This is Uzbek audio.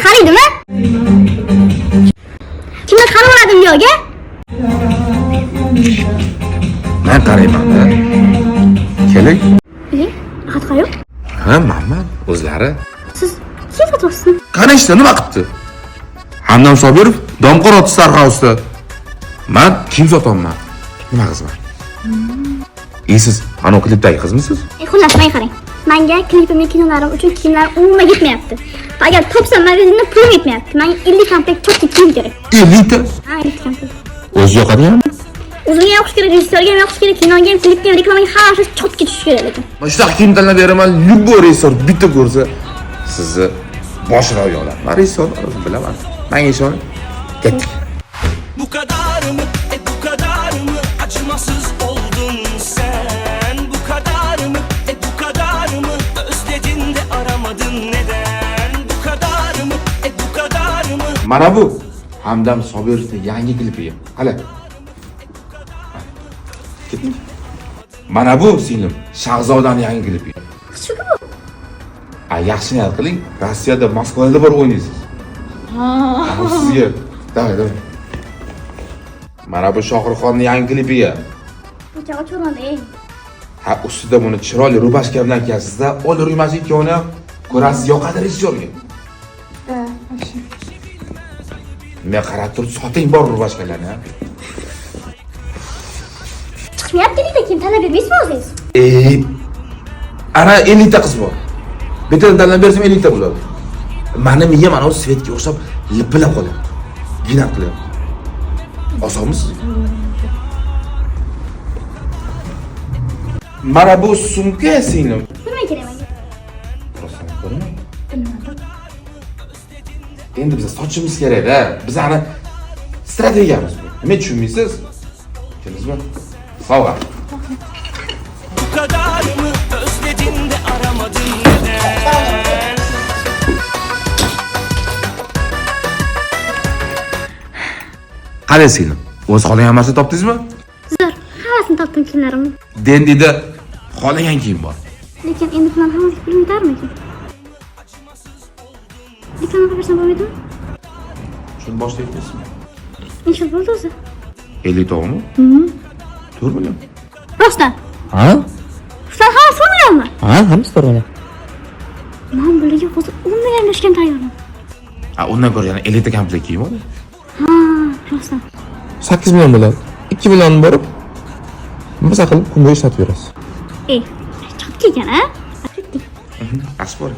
qaraydimi? Kimga qarab oladim yo'ga? Men qarayman-da. Keling. Biling, faqat qayoq? Ha, manman, o'zlari. Siz kim sotyapsiz? Qanishda nima qilibdi? Hamdam Sobirov Domqorot Starhouse-da. Men kim sotaman? Nima qizman? Siz ana klipdagi qizmisiz? Xullas, men qarang. Menga klipimning kinolarim uchun kiyimlar umuman yetmayapti. Agar topsam magazinda pulim yetmayapti. Menga 50 komplekt cho'tki kiyim kerak. 50 ta? Ha, 50 komplekt. O'zi yoqadimi? O'ziga yoqish kerak, rejissyorga ham yoqish kerak, kinoga ham, klipga ham, reklamaga hammasi cho'tki tushishi kerak lekin. Mana shunaqa kiyim tanlab beraman, любой rejissor bitta ko'rsa sizni boshini olaman. Men rejissor bilaman. Menga ishoning. Ketdik. Bu kadar mı, bu kadar mı acımasız oldun sen? Bu kadar mı, bu kadar mı özledin de aramadın neden? Bu kadar mı, bu kadar mı? Mana bu Hamdam Sobirovning yangi klipi. Qala. Ketdik. Mana bu singlim Shahzodaning yangi klipi. Shuku bu. Yaxshi niyat qiling, Rossiyada, Moskvada bor o'ynaysiz. Ha. Sizga. Davay. Mana bu Shohruxxonning yangi klipiga. Buncha ochilmadi. Ha, ustida buni chiroyli rubashka bilan kiyasizda, olur yumasi ikkovini ham ko'rasiz, yoqadi rejissyorga. Men qarab turib soting bor rubashkalarni. Chiqmayapti lekin tanlab bermaysizmi o'zingiz? Ana 50 ta qiz bor. Bittadan tanlab bersam 50 ta bo'ladi. Meni miyam ana o'sha svetga o'xshab lipilab qoladi. Gina qiladi. Osonmi sizga? Mana bu sumka singlim. Nima kerak menga? Rostdan ko'rmang. Endi biz sochimiz kerak-da. Biz ana strategiyamiz bu. Nima tushunmaysiz? Tushundingizmi? Sovg'a. Bu kadar mı özledin de aramadın neden? Qani singlim? O'z xohlagan narsa topdingizmi? Zo'r, hammasini topdim kiyimlarimni. Dendida xohlagan kiyim bor. Lekin endi men hammasiga pulim yetarmikin? Reklama bersam bo'lmaydimi? Shuni boshlayapsizmi? Necha bo'ldi o'zi? 50 to'g'mi? 4 million. Rostdan. Ha? Shular hammasi 4 millionmi? Ha, hammasi to'g'ri. Men bularga hozir 10 millionlashgan tayyorman. Ha, undan ko'ra yana 50 ta komplekt kiyim bor. Ha, rostdan. 8 million bo'ladi. 2 million borib maza qilib kun bo'yi ishlatib berasiz. Chotki ekan, a? Ketdik. Asbor.